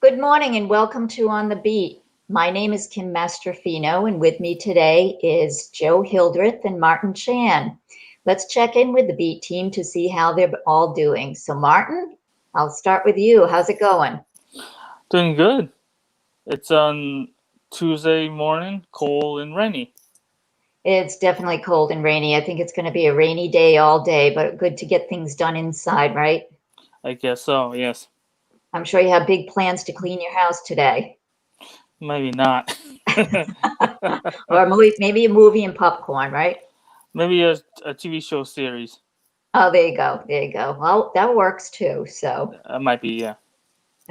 Good morning and welcome to On the Beat. My name is Kim Mastrofino, and with me today is Joe Hildreth and Martin Chan. Let's check in with the Beat team to see how they're all doing. So, Martin, I'll start with you. How's it going? Doing good. It's on Tuesday morning, cold and rainy. It's definitely cold and rainy. I think it's going to be a rainy day all day, but good to get things done inside, right? I guess so, yes. I'm sure you have big plans to clean your house today. Maybe not. Or maybe a movie and popcorn, right? Maybe a TV show series. Oh, there you go. There you go. Well, that works too. So, Might be, yeah.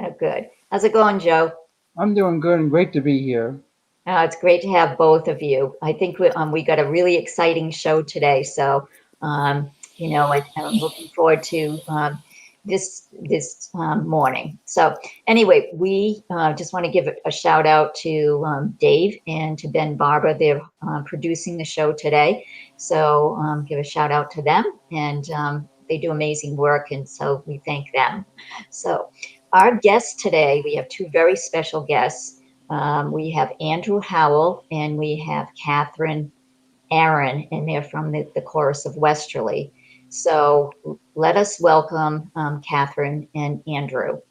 oh, good. How's it going, Joe? I'm doing good and great to be here. It's great to have both of you. I think we got a really exciting show today. So, I'm looking forward to this morning. So, anyway, we just want to give a shout out to Dave and to Ben Barber. They're producing the show today. So, give a shout out to them, and they do amazing work, and so we thank them. So, our guests today, we have two very special guests. We have Andrew Howell and we have Catherine Aaron, and they're from the chorus of Westerly. So let us welcome Catherine and Andrew.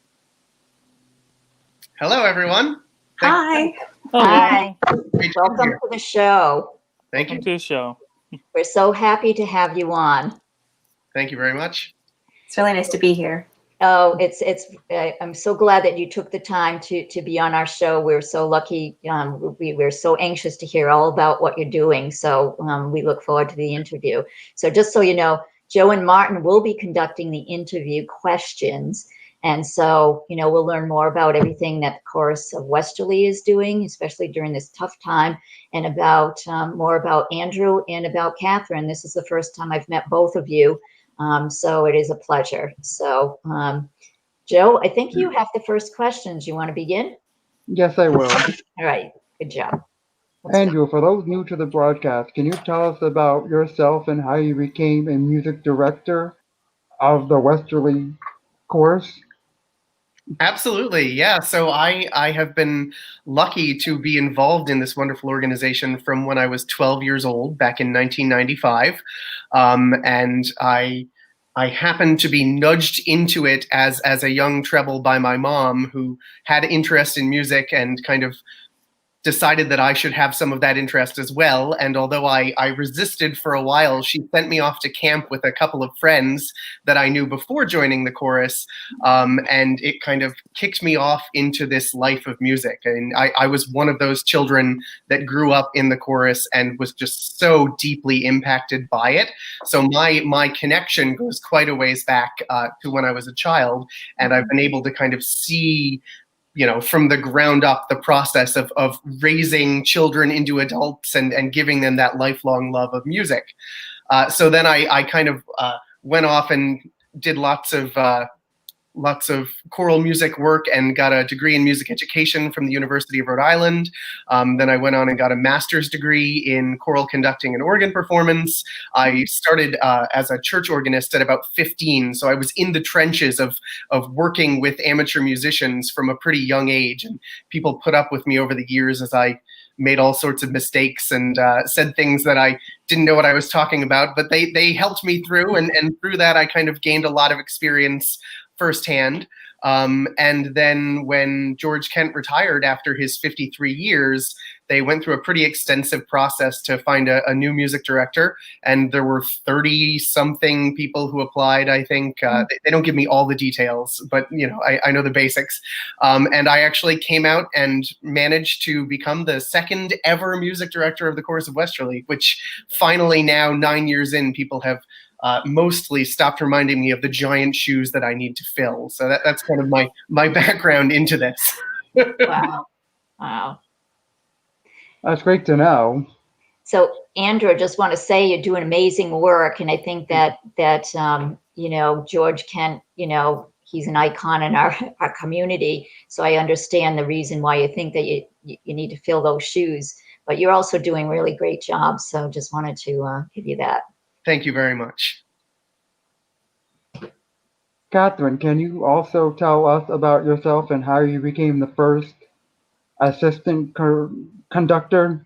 Hello, everyone. Hi. Hi. Great to be Welcome here. to the show. Thank Welcome you. to the show. We're so happy to have you on. Thank you very much. It's really nice to be here. Oh, I'm so glad that you took the time to be on our show. We're so lucky. We're so anxious to hear all about what you're doing. So we look forward to the interview. So just so you know, Joe and Martin will be conducting the interview questions. And so, we'll learn more about everything that the chorus of Westerly is doing, especially during this tough time, and about more about Andrew and about Catherine. This is the first time I've met both of you. So it is a pleasure. So, Joe, I think you have the first questions. You want to begin? Yes, I will. All right. Good job. Let's go. Andrew, for those new to the broadcast, can you tell us about yourself and how you became a music director of the Westerly course? Absolutely. Yeah. So I have been lucky to be involved in this wonderful organization from when I was 12 years old back in 1995. And I happened to be nudged into it as a young treble by my mom, who had interest in music and kind of decided that I should have some of that interest as well. And although I resisted for a while, she sent me off to camp with a couple of friends that I knew before joining the chorus. And it kind of kicked me off into this life of music. And I was one of those children that grew up in the chorus and was just so deeply impacted by it. So my connection goes quite a ways back to when I was a child. And I've been able to kind of see, from the ground up, the process of raising children into adults and giving them that lifelong love of music. So then I kind of went off and did lots of choral music work and got a degree in music education from the University of Rhode Island. Then I went on and got a master's degree in choral conducting and organ performance. I started as a church organist at about 15, so I was in the trenches of working with amateur musicians from a pretty young age, and people put up with me over the years as I made all sorts of mistakes and said things that I didn't know what I was talking about, but they helped me through, and through that I kind of gained a lot of experience firsthand. And then when George Kent retired after his 53 years, they went through a pretty extensive process to find a new music director. And there were 30 something people who applied, I think. They don't give me all the details, but I know the basics. And I actually came out and managed to become the second ever music director of the chorus of Westerly, which finally now, 9 years in, people have mostly stopped reminding me of the giant shoes that I need to fill. So that's kind of my background into this. Wow. Wow. That's great to know. So, Andrew, I just want to say you're doing amazing work, and I think that George Kent, he's an icon in our community. So I understand the reason why you think that you need to fill those shoes. But you're also doing really great jobs. So just wanted to give you that. Thank you very much. Catherine, can you also tell us about yourself and how you became the first assistant conductor?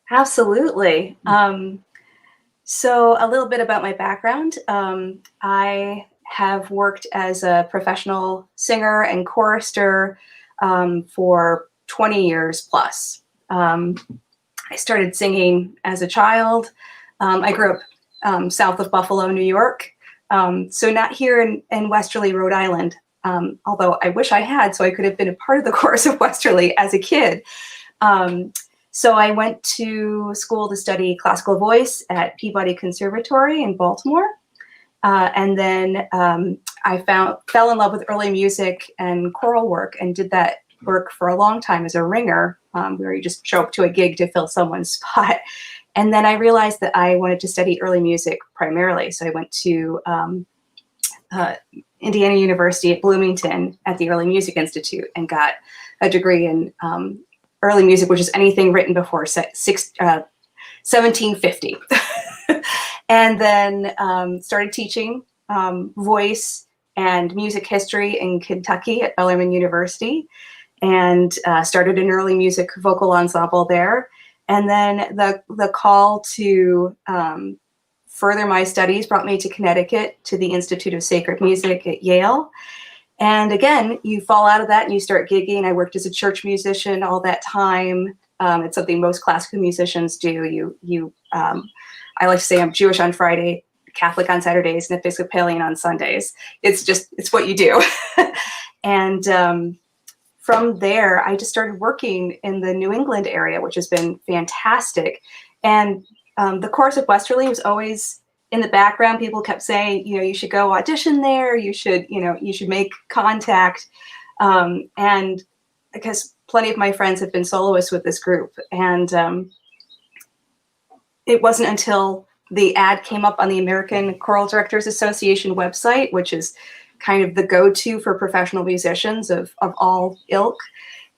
Absolutely. So a little bit about my background. I have worked as a professional singer and chorister for 20 years plus. I started singing as a child. I grew up south of Buffalo, New York. So not here in Westerly, Rhode Island, although I wish I had, so I could have been a part of the chorus of Westerly as a kid. So I went to school to study classical voice at Peabody Conservatory in Baltimore. And then I fell in love with early music and choral work and did that work for a long time as a ringer, where you just show up to a gig to fill someone's spot. And then I realized that I wanted to study early music primarily. So I went to Indiana University at Bloomington at the Early Music Institute and got a degree in early music, which is anything written before 1750. And then started teaching voice and music history in Kentucky at Bellarmine University, and started an early music vocal ensemble there. And then the call to further my studies brought me to Connecticut to the Institute of Sacred Music at Yale. And again, you fall out of that and you start gigging. I worked as a church musician all that time. It's something most classical musicians do. I like to say I'm Jewish on Friday, Catholic on Saturdays, and Episcopalian on Sundays. It's what you do. And from there, I just started working in the New England area, which has been fantastic. And the chorus of Westerly was always in the background. People kept saying, you should go audition there. You should make contact. And because plenty of my friends have been soloists with this group. And it wasn't until the ad came up on the American Choral Directors Association website, which is kind of the go-to for professional musicians of all ilk.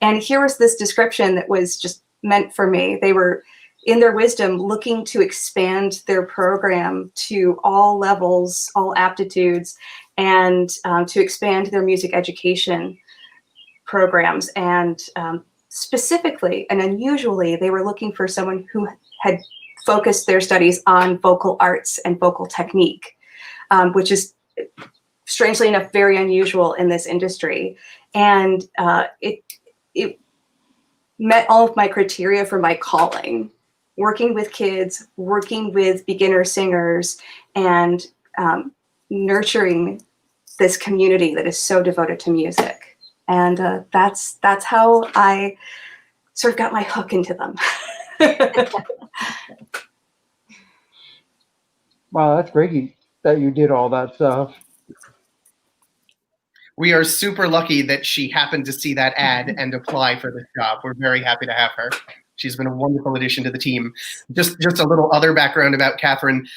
And here was this description that was just meant for me. They were, in their wisdom, looking to expand their program to all levels, all aptitudes, and to expand their music education programs. And specifically and unusually, they were looking for someone who had focused their studies on vocal arts and vocal technique, which is strangely enough very unusual in this industry. And it met all of my criteria for my calling: working with kids, working with beginner singers, and nurturing this community that is so devoted to music. And that's how I sort of got my hook into them. Wow, that's great that you did all that stuff. We are super lucky that she happened to see that ad and apply for this job. We're very happy to have her. She's been a wonderful addition to the team. Just a little other background about Catherine.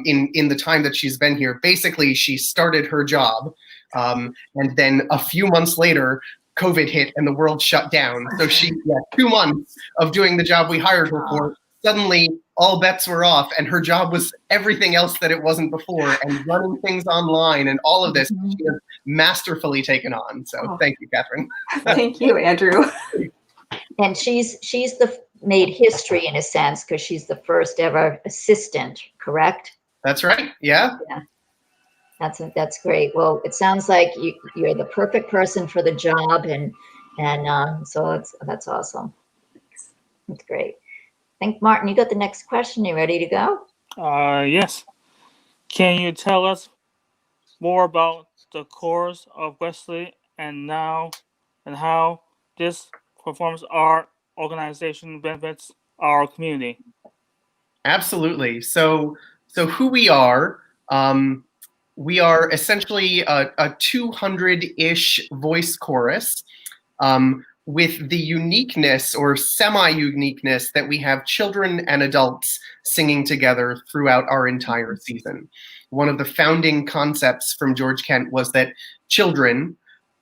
In the time that she's been here, basically she started her job, and then a few months later, COVID hit and the world shut down. So 2 months of doing the job we hired her for, suddenly all bets were off, and her job was everything else that it wasn't before, and running things online and all of this, she has masterfully taken on. So thank you, Catherine. Thank you, Andrew. And she's made history in a sense, because she's the first ever assistant, correct? That's right. Yeah. That's great. Well, it sounds like you're the perfect person for the job, and so that's awesome. That's great. I think, Martin, you got the next question. You ready to go? Yes. Can you tell us more about the chorus of Wesley and how this performance art organization benefits our community? Absolutely. So who we are essentially a 200-ish voice chorus, with the uniqueness or semi-uniqueness that we have children and adults singing together throughout our entire season. One of the founding concepts from George Kent was that children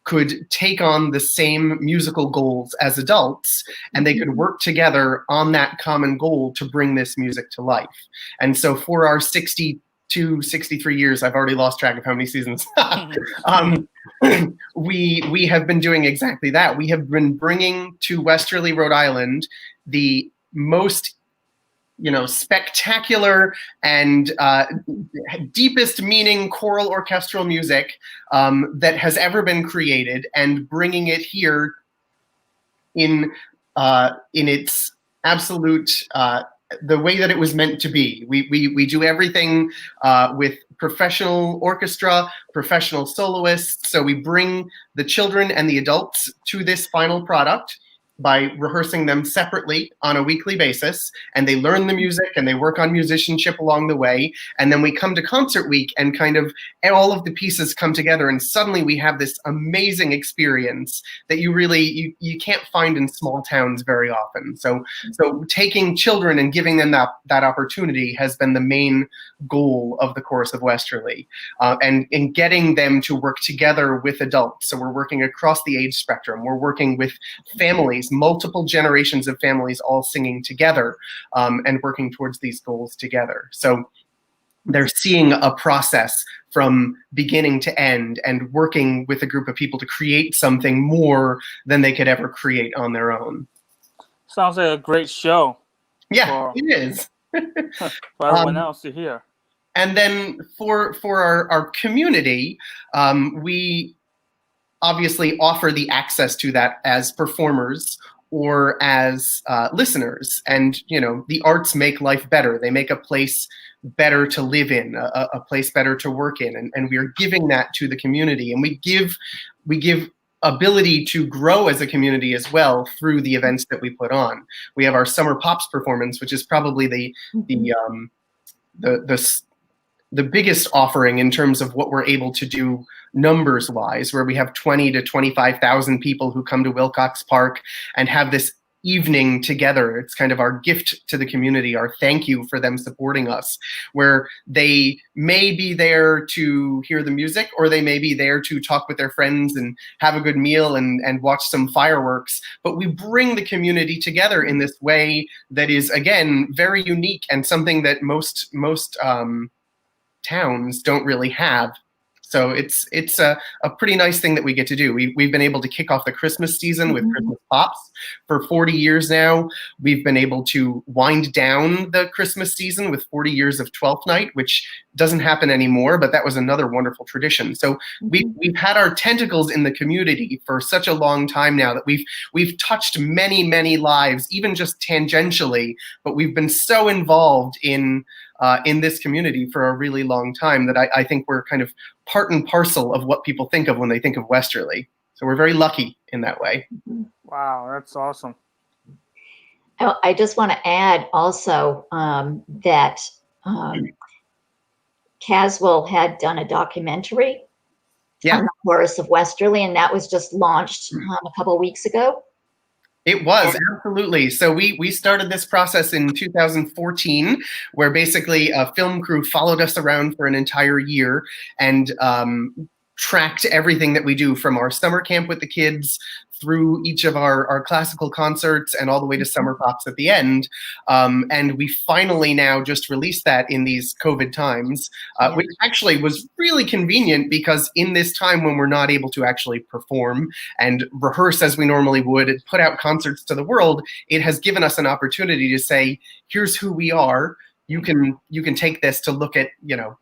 could take on the same musical goals as adults, and they could work together on that common goal to bring this music to life. And so for our 62 62, 63 years, I've already lost track of how many seasons. We have been doing exactly that. We have been bringing to Westerly, Rhode Island, the most spectacular and deepest meaning choral orchestral music that has ever been created, and bringing it here in its absolute the way that it was meant to be. We do everything with professional orchestra, professional soloists. So we bring the children and the adults to this final product by rehearsing them separately on a weekly basis, and they learn the music and they work on musicianship along the way. And then we come to concert week, and kind of all of the pieces come together, and suddenly we have this amazing experience that you can't find in small towns very often. So taking children and giving them that opportunity has been the main goal of the Chorus of Westerly, and in getting them to work together with adults. So we're working across the age spectrum. We're working with families, multiple generations of families all singing together, and working towards these goals together. So they're seeing a process from beginning to end, and working with a group of people to create something more than they could ever create on their own. Sounds like a great show. Yeah, it is. For everyone else to hear. And then for our community, we obviously offer the access to that as performers or as listeners. And, the arts make life better. They make a place better to live in, a place better to work in. And we are giving that to the community. And we give ability to grow as a community as well through the events that we put on. We have our Summer Pops performance, which is probably the biggest offering in terms of what we're able to do numbers wise, where we have 20 to 25,000 people who come to Wilcox Park and have this evening together. It's kind of our gift to the community, our thank you for them supporting us, where they may be there to hear the music, or they may be there to talk with their friends and have a good meal and watch some fireworks. But we bring the community together in this way that is, again, very unique, and something that most towns don't really have. So it's a pretty nice thing that we get to do. We've been able to kick off the Christmas season with Christmas Pops for 40 years now. We've been able to wind down the Christmas season with 40 years of Twelfth Night, which doesn't happen anymore, but that was another wonderful tradition. So we've had our tentacles in the community for such a long time now that we've touched many, many lives, even just tangentially, but we've been so involved in this community for a really long time that I think we're kind of part and parcel of what people think of when they think of Westerly. So we're very lucky in that way. Wow, that's awesome. I just want to add also that Caswell had done a documentary on the Chorus of Westerly, and that was just launched a couple of weeks ago. It was, absolutely. So we started this process in 2014, where basically a film crew followed us around for an entire year and tracked everything that we do, from our summer camp with the kids through each of our classical concerts and all the way to Summer Pops at the end. And we finally now just released that in these COVID times, which actually was really convenient, because in this time when we're not able to actually perform and rehearse as we normally would and put out concerts to the world, it has given us an opportunity to say, here's who we are. You can take this to look at,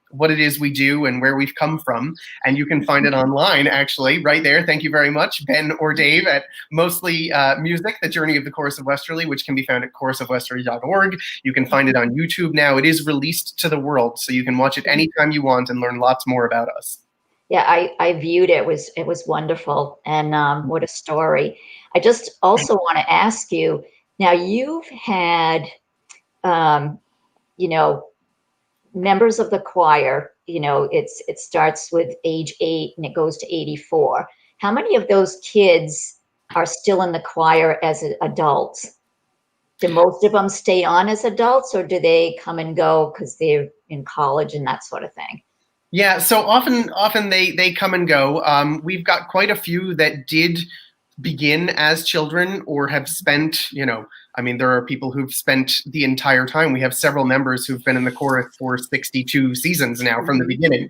what it is we do and where we've come from. And you can find it online, actually, right there. Thank you very much, Ben or Dave, at Mostly Music, The Journey of the Chorus of Westerly, which can be found at chorusofwesterly.org. You can find it on YouTube now. It is released to the world, so you can watch it anytime you want and learn lots more about us. Yeah, I viewed it. It was wonderful. And what a story. I just also want to ask you, now you've had, members of the choir, it starts with age 8 and it goes to 84. How many of those kids are still in the choir as adults? Do most of them stay on as adults, or do they come and go because they're in college and that sort of thing? Yeah, so often they come and go. We've got quite a few that did begin as children or have spent, I mean, there are people who've spent the entire time. We have several members who've been in the chorus for 62 seasons now from the beginning.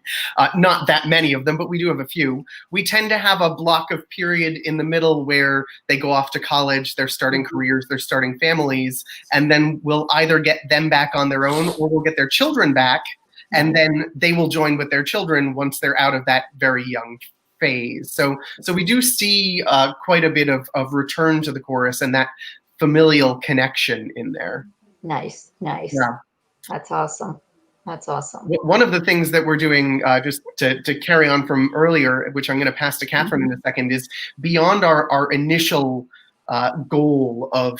Not that many of them, but we do have a few. We tend to have a block of period in the middle where they go off to college, they're starting careers, they're starting families, and then we'll either get them back on their own or we'll get their children back, and then they will join with their children once they're out of that very young phase. So we do see quite a bit of return to the chorus and that familial connection in there. Nice. Yeah. That's awesome. One of the things that we're doing, just to carry on from earlier, which I'm going to pass to Catherine in a second, is beyond our initial goal of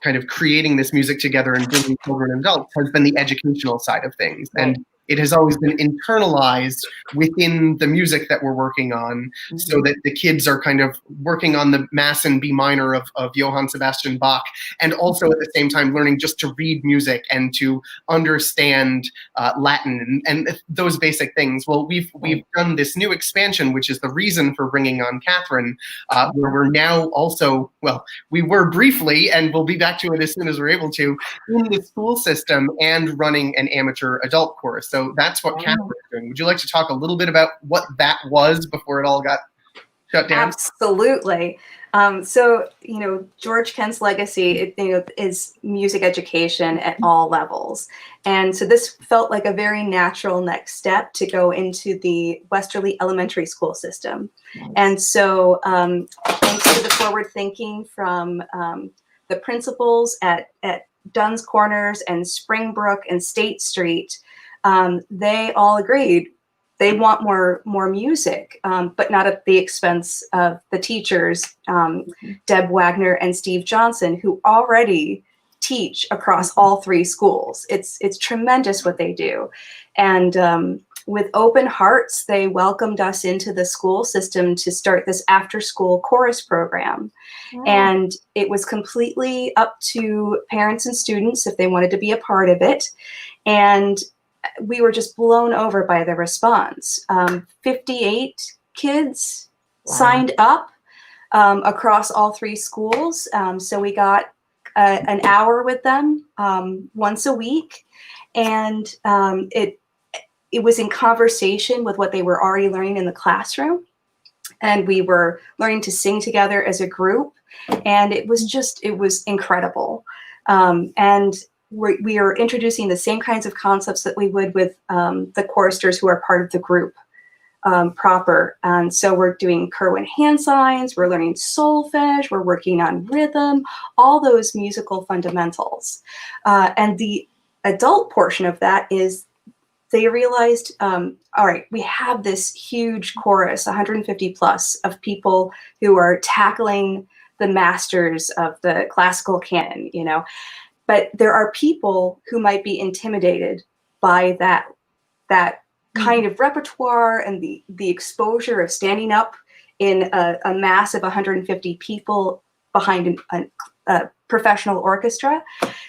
kind of creating this music together and bringing children and adults, has been the educational side of things. Right. And it has always been internalized within the music that we're working on, so that the kids are kind of working on the Mass in B minor of Johann Sebastian Bach, and also at the same time learning just to read music and to understand Latin and those basic things. Well, we've done this new expansion, which is the reason for bringing on Catherine, where we're now also, well, we were briefly, and we'll be back to it as soon as we're able to, in the school system and running an amateur adult chorus. So that's what Catherine is doing. Would you like to talk a little bit about what that was before it all got shut down? Absolutely. So, George Kent's legacy, is music education at all levels. And so this felt like a very natural next step to go into the Westerly elementary school system. Nice. And so thanks to the forward thinking from the principals at Dunn's Corners and Springbrook and State Street, they all agreed they want more music, but not at the expense of the teachers, Deb Wagner and Steve Johnson, who already teach across all three schools. It's tremendous what they do. And with open hearts, they welcomed us into the school system to start this after-school chorus program. Wow. And it was completely up to parents and students if they wanted to be a part of it. And we were just blown over by the response. 58 kids signed up across all three schools. So we got an hour with them once a week. And it was in conversation with what they were already learning in the classroom. And we were learning to sing together as a group. And it was incredible. And we are introducing the same kinds of concepts that we would with the choristers who are part of the group proper. And so we're doing Kerwin hand signs, we're learning solfege, we're working on rhythm, all those musical fundamentals. And the adult portion of that is they realized, all right, we have this huge chorus, 150 plus of people who are tackling the masters of the classical canon, but there are people who might be intimidated by that kind of repertoire and the exposure of standing up in a mass of 150 people behind a professional orchestra.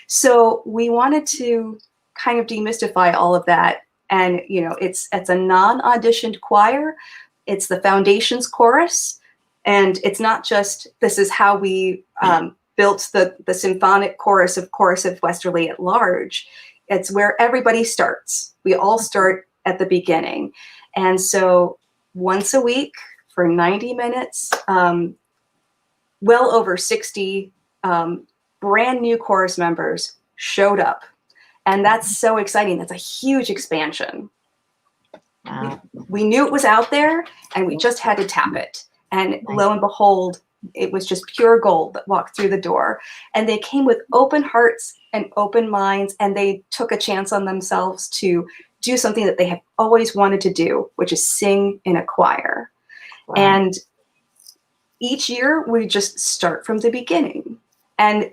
So we wanted to kind of demystify all of that. And, it's a non-auditioned choir. It's the Foundations chorus. And it's not just, this is how we built the symphonic chorus of Westerly at large. It's where everybody starts. We all start at the beginning. And so once a week for 90 minutes, well over 60 brand new chorus members showed up. And that's so exciting. That's a huge expansion. Wow. We knew it was out there and we just had to tap it. And lo and behold, it was just pure gold that walked through the door. And they came with open hearts and open minds, and they took a chance on themselves to do something that they have always wanted to do, which is sing in a choir. Wow. And each year we just start from the beginning. And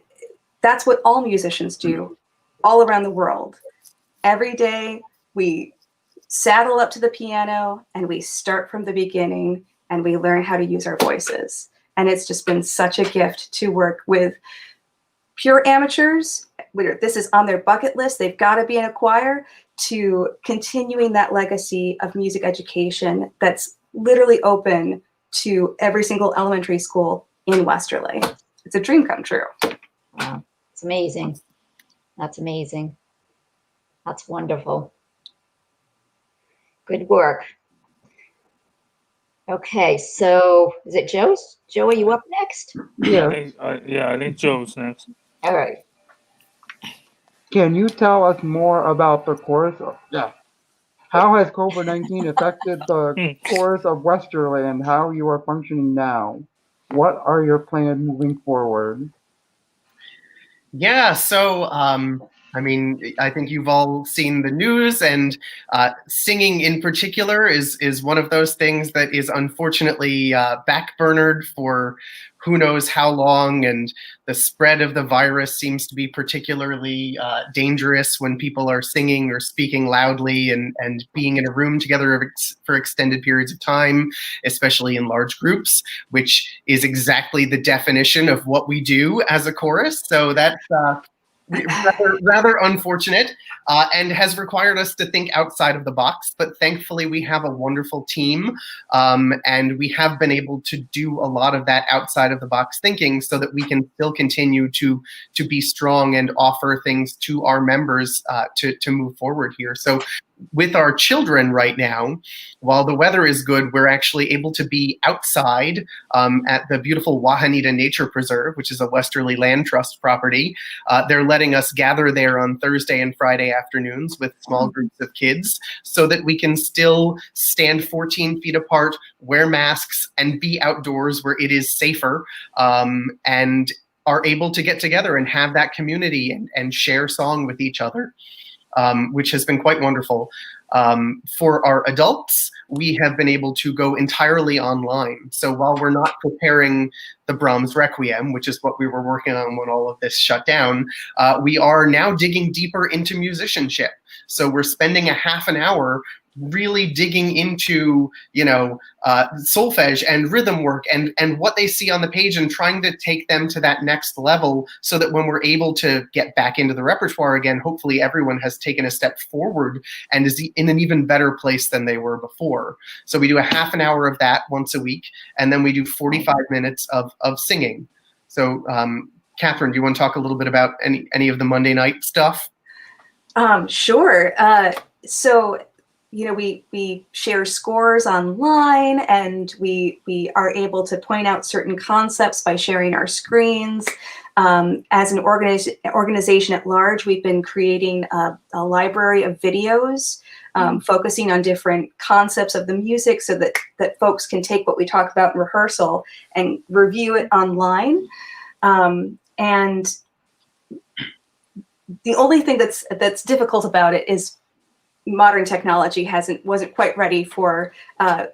that's what all musicians do all around the world. Every day we saddle up to the piano and we start from the beginning and we learn how to use our voices. And it's just been such a gift to work with pure amateurs. This is on their bucket list. They've got to be in a choir, to continuing that legacy of music education that's literally open to every single elementary school in Westerly. It's a dream come true. Wow, it's amazing. That's amazing. That's wonderful. Good work. Okay, so is it Joe's? Joe, are you up next? Yes. I think Joe's next. All right. Can you tell us more about the course? Yeah. How has COVID-19 affected the course of Westerly and how you are functioning now? What are your plans moving forward? Yeah, so I mean, I think you've all seen the news, and singing in particular is one of those things that is unfortunately backburnered for who knows how long, and the spread of the virus seems to be particularly dangerous when people are singing or speaking loudly and being in a room together for extended periods of time, especially in large groups, which is exactly the definition of what we do as a chorus. So that's rather unfortunate, and has required us to think outside of the box. But thankfully, we have a wonderful team, and we have been able to do a lot of that outside of the box thinking, so that we can still continue to be strong and offer things to our members to move forward here. So with our children right now, while the weather is good, we're actually able to be outside at the beautiful Wahanita Nature Preserve, which is a Westerly Land Trust property. They're letting us gather there on Thursday and Friday afternoons with small groups of kids, so that we can still stand 14 feet apart, wear masks, and be outdoors where it is safer, and are able to get together and have that community and share song with each other. Which has been quite wonderful. For our adults, we have been able to go entirely online. So while we're not preparing the Brahms Requiem, which is what we were working on when all of this shut down, we are now digging deeper into musicianship. So we're spending a half an hour really digging into, solfege and rhythm work and what they see on the page, and trying to take them to that next level, so that when we're able to get back into the repertoire again, hopefully everyone has taken a step forward and is in an even better place than they were before. So we do a half an hour of that once a week, and then we do 45 minutes of singing. So Catherine, do you want to talk a little bit about any of the Monday night stuff? Sure. So we share scores online, and we are able to point out certain concepts by sharing our screens. As an organization at large, we've been creating a library of videos focusing on different concepts of the music, so that folks can take what we talk about in rehearsal and review it online. And the only thing that's difficult about it is modern technology wasn't quite ready for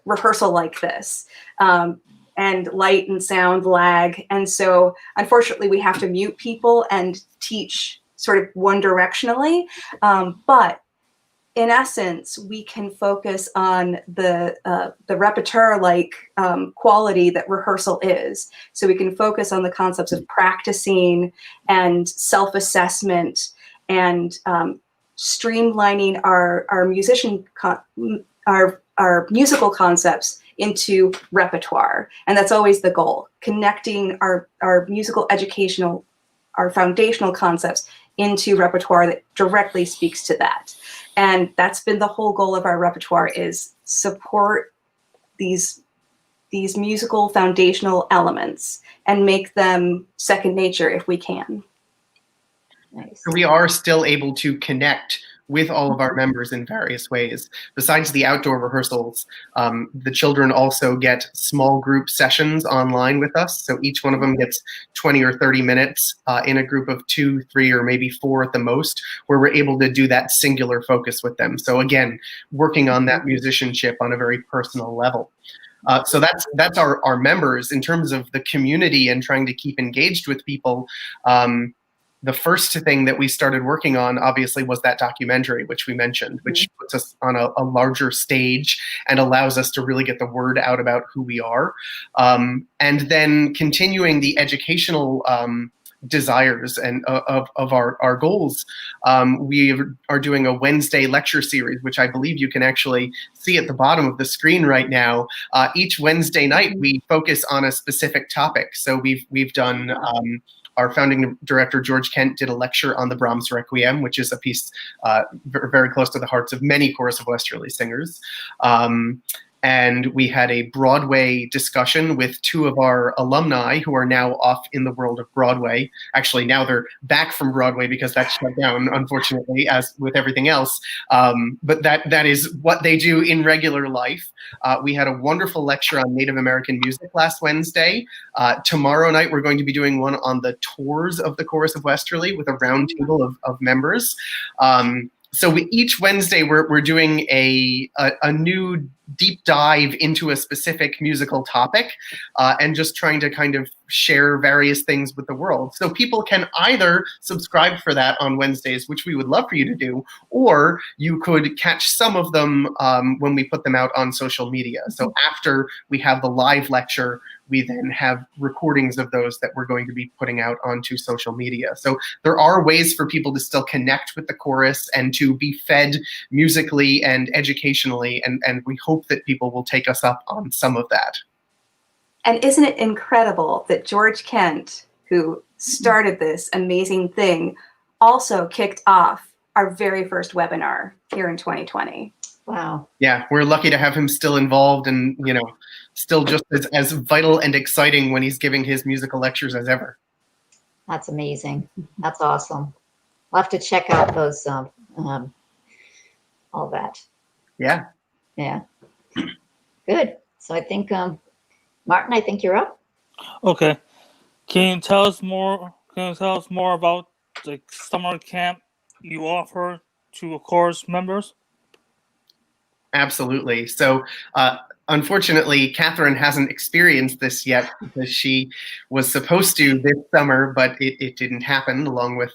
rehearsal like this, and light and sound lag. And so unfortunately we have to mute people and teach sort of one directionally. But in essence, we can focus on the repertoire-like quality that rehearsal is. So we can focus on the concepts of practicing and self-assessment and streamlining our musical concepts into repertoire. And that's always the goal, connecting our musical educational, our foundational concepts into repertoire that directly speaks to that. And that's been the whole goal of our repertoire, is support these musical foundational elements and make them second nature if we can. Nice. So we are still able to connect with all of our members in various ways. Besides the outdoor rehearsals, the children also get small group sessions online with us. So each one of them gets 20 or 30 minutes in a group of 2, 3, or maybe 4 at the most, where we're able to do that singular focus with them. So again, working on that musicianship on a very personal level. So that's our members. In terms of the community and trying to keep engaged with people, the first thing that we started working on, obviously, was that documentary, which we mentioned, which puts us on a larger stage and allows us to really get the word out about who we are. And then continuing the educational desires and of our goals. We are doing a Wednesday lecture series, which I believe you can actually see at the bottom of the screen right now. Each Wednesday night, we focus on a specific topic. So we've done. Our founding director, George Kent, did a lecture on the Brahms Requiem, which is a piece very close to the hearts of many Chorus of Westerly singers. And we had a Broadway discussion with two of our alumni who are now off in the world of Broadway. Actually, now they're back from Broadway because that shut down, unfortunately, as with everything else. But that is what they do in regular life. We had a wonderful lecture on Native American music last Wednesday. Tomorrow night, we're going to be doing one on the tours of the Chorus of Westerly with a roundtable of members. So each Wednesday, we're doing a new deep dive into a specific musical topic and just trying to kind of share various things with the world. So people can either subscribe for that on Wednesdays, which we would love for you to do, or you could catch some of them when we put them out on social media. So after we have the live lecture, we then have recordings of those that we're going to be putting out onto social media. So there are ways for people to still connect with the chorus and to be fed musically and educationally, and we hope that people will take us up on some of that. And isn't it incredible that George Kent, who started this amazing thing, also kicked off our very first webinar here in 2020. Wow. Yeah, we're lucky to have him still involved and, still just as vital and exciting when he's giving his musical lectures as ever. That's amazing. That's awesome. We'll have to check out those, all that. Yeah. Yeah. Good. So I think, Martin, I think you're up. Okay. Can you tell us more about the summer camp you offer to chorus members? Absolutely. So, unfortunately, Catherine hasn't experienced this yet because she was supposed to this summer, but it didn't happen, along with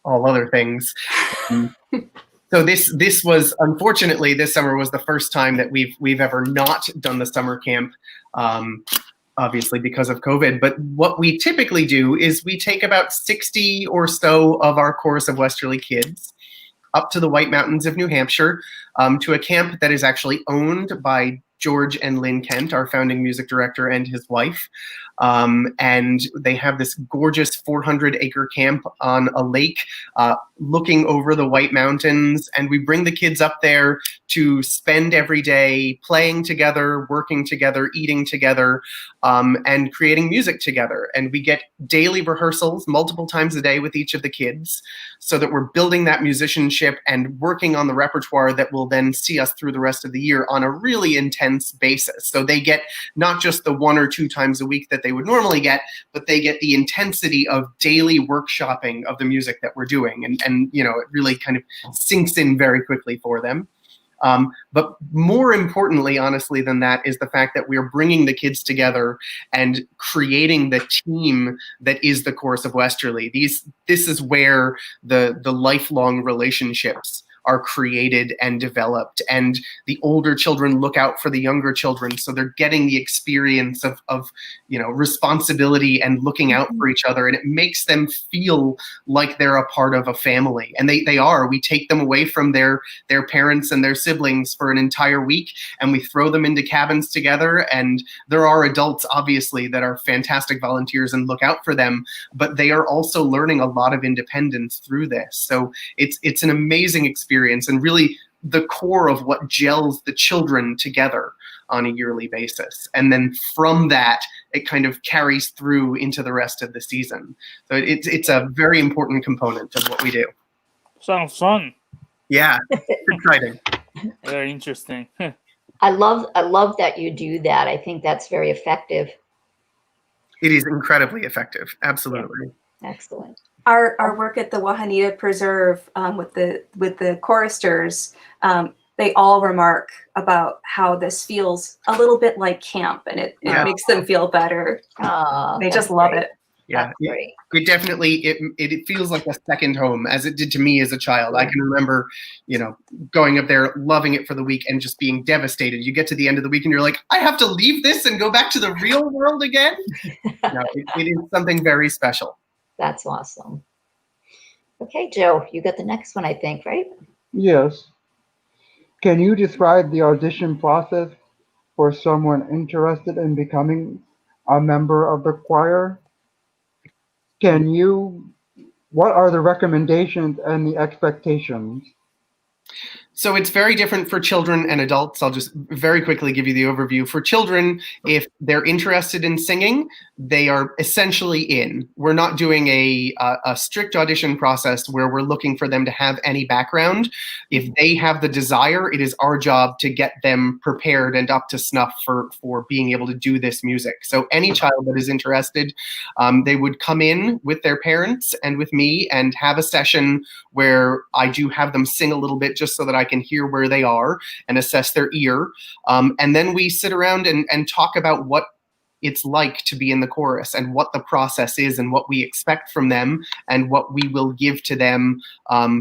all other things. So this was, unfortunately, this summer was the first time that we've ever not done the summer camp, obviously because of COVID. But what we typically do is we take about 60 or so of our Chorus of Westerly kids up to the White Mountains of New Hampshire, to a camp that is actually owned by George and Lynn Kent, our founding music director, and his wife. And they have this gorgeous 400-acre camp on a lake looking over the White Mountains. And we bring the kids up there to spend every day playing together, working together, eating together, and creating music together. And we get daily rehearsals multiple times a day with each of the kids so that we're building that musicianship and working on the repertoire that will then see us through the rest of the year on a really intense basis. So they get not just the 1 or 2 times a week that they would normally get, but they get the intensity of daily workshopping of the music that we're doing. And it really kind of sinks in very quickly for them. But more importantly, honestly, than that is the fact that we're bringing the kids together and creating the team that is the Chorus of Westerly. This is where the lifelong relationships are created and developed, and the older children look out for the younger children, so they're getting the experience of responsibility and looking out for each other, and it makes them feel like they're a part of a family, and they are. We take them away from their parents and their siblings for an entire week, and we throw them into cabins together, and there are adults, obviously, that are fantastic volunteers and look out for them, but they are also learning a lot of independence through this. So it's an amazing experience, and really the core of what gels the children together on a yearly basis. And then from that, it kind of carries through into the rest of the season. So it's a very important component of what we do. Sounds fun. Yeah, it's exciting. Very interesting. I love that you do that. I think that's very effective. It is incredibly effective. Absolutely. Excellent. Our work at the Wahanita Preserve with the choristers, they all remark about how this feels a little bit like camp, and it makes them feel better. They just love it. Yeah, it definitely it feels like a second home, as it did to me as a child. I can remember, going up there, loving it for the week, and just being devastated. You get to the end of the week, and you're like, I have to leave this and go back to the real world again. No, it is something very special. That's awesome. Okay, Joe, you got the next one, I think, right? Yes. Can you describe the audition process for someone interested in becoming a member of the choir? Can you, what are the recommendations and the expectations? So it's very different for children and adults. I'll just very quickly give you the overview. For children, if they're interested in singing, they are essentially in. We're not doing a strict audition process where we're looking for them to have any background. If they have the desire, it is our job to get them prepared and up to snuff for being able to do this music. So any child that is interested, they would come in with their parents and with me and have a session where I do have them sing a little bit just so that I can hear where they are and assess their ear. And then we sit around and talk about what it's like to be in the chorus and what the process is and what we expect from them and what we will give to them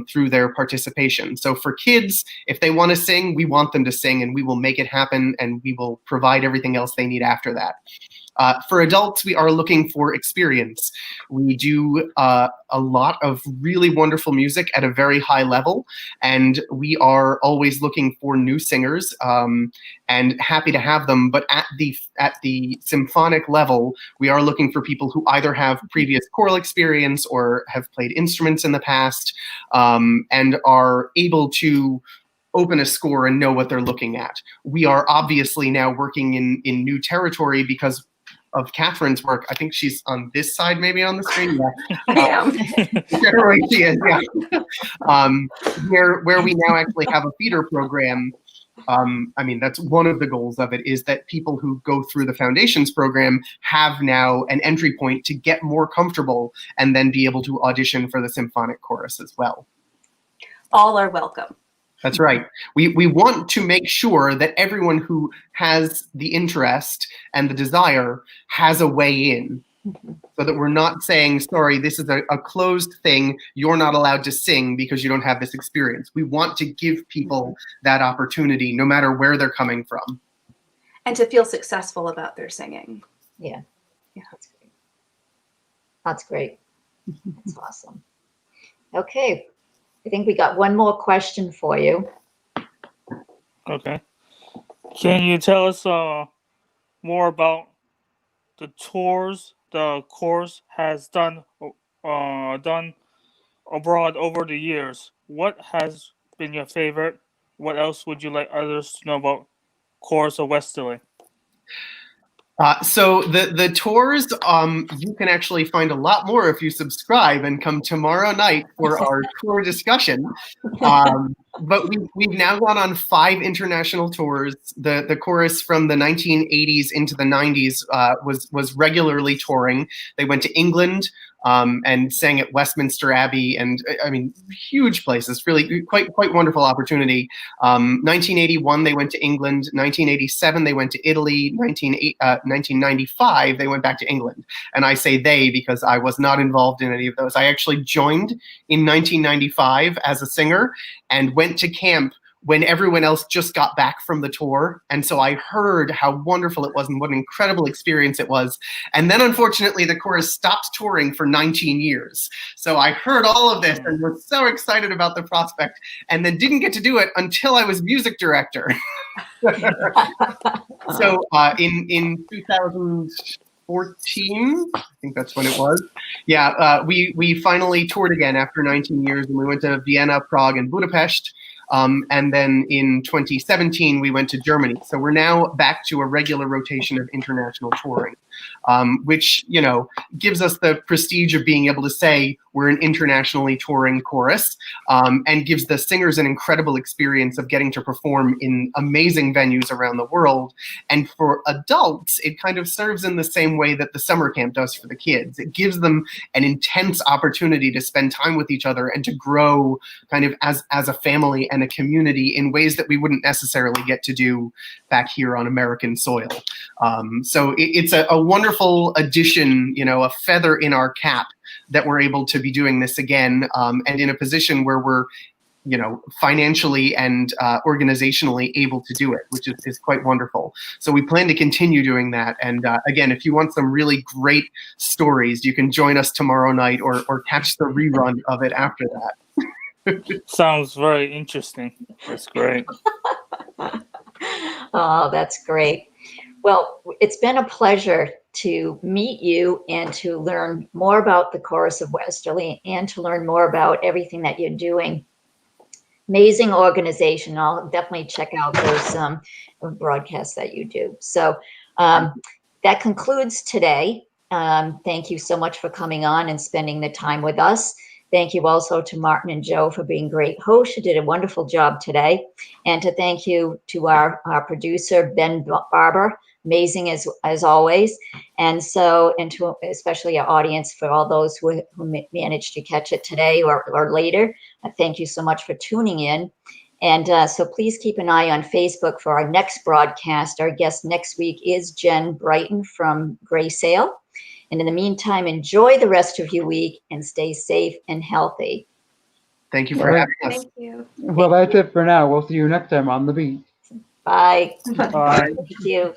through their participation. So for kids, if they want to sing, we want them to sing and we will make it happen and we will provide everything else they need after that. For adults, we are looking for experience. We do a lot of really wonderful music at a very high level, and we are always looking for new singers and happy to have them. But at the symphonic level, we are looking for people who either have previous choral experience or have played instruments in the past and are able to open a score and know what they're looking at. We are obviously now working in new territory because of Catherine's work. I think she's on this side, maybe on the screen. Yeah. I am. Right, she is, yeah. Where we now actually have a feeder program. I mean, that's one of the goals of it, is that people who go through the foundations program have now an entry point to get more comfortable and then be able to audition for the symphonic chorus as well. All are welcome. That's right. We want to make sure that everyone who has the interest and the desire has a way in, so that we're not saying, sorry, this is a closed thing, you're not allowed to sing because you don't have this experience. We want to give people that opportunity no matter where they're coming from. And to feel successful about their singing. Yeah, that's great. That's great. That's awesome. Okay. I think we got one more question for you. Okay. Can you tell us more about the tours the course has done abroad over the years? What has been your favorite? What else would you like others to know about Chorus of Westerly? So the tours, you can actually find a lot more if you subscribe and come tomorrow night for our tour discussion. But we've now gone on 5 international tours. The chorus from the 1980s into the 90s was regularly touring. They went to England and sang at Westminster Abbey, and I mean, huge places. Really, quite wonderful opportunity. 1981 they went to England. 1987 they went to Italy. 1995 they went back to England. And I say they because I was not involved in any of those. I actually joined in 1995 as a singer and went to camp when everyone else just got back from the tour. And so I heard how wonderful it was and what an incredible experience it was. And then unfortunately the chorus stopped touring for 19 years. So I heard all of this and was so excited about the prospect, and then didn't get to do it until I was music director. So in 2014, I think that's when it was. Yeah, we finally toured again after 19 years, and we went to Vienna, Prague, and Budapest. And then in 2017, we went to Germany. So we're now back to a regular rotation of international touring, which, you know, gives us the prestige of being able to say we're an internationally touring chorus, and gives the singers an incredible experience of getting to perform in amazing venues around the world. And for adults, it kind of serves in the same way that the summer camp does for the kids. It gives them an intense opportunity to spend time with each other and to grow kind of as a family and a community in ways that we wouldn't necessarily get to do back here on American soil. So it's a wonderful addition, you know, a feather in our cap that we're able to be doing this again, and in a position where we're financially and organizationally able to do it, which is quite wonderful. So we plan to continue doing that. And again, if you want some really great stories, you can join us tomorrow night or catch the rerun of it after that. Sounds very interesting. That's great. Oh, that's great. Well, it's been a pleasure to meet you and to learn more about the Chorus of Westerly and to learn more about everything that you're doing. Amazing organization. I'll definitely check out those broadcasts that you do. So that concludes today. Thank you so much for coming on and spending the time with us. Thank you also to Martin and Joe for being great hosts. You did a wonderful job today. And to thank you to our producer, Ben Barber, amazing as always. And to especially our audience, for all those who managed to catch it today or later, thank you so much for tuning in. And so please keep an eye on Facebook for our next broadcast. Our guest next week is Jen Brighton from Gray Sail. And in the meantime, enjoy the rest of your week and stay safe and healthy. Thank you for having us. Thank you. Well, that's it for now. We'll see you next time on The Beat. Bye. Bye. Thank you.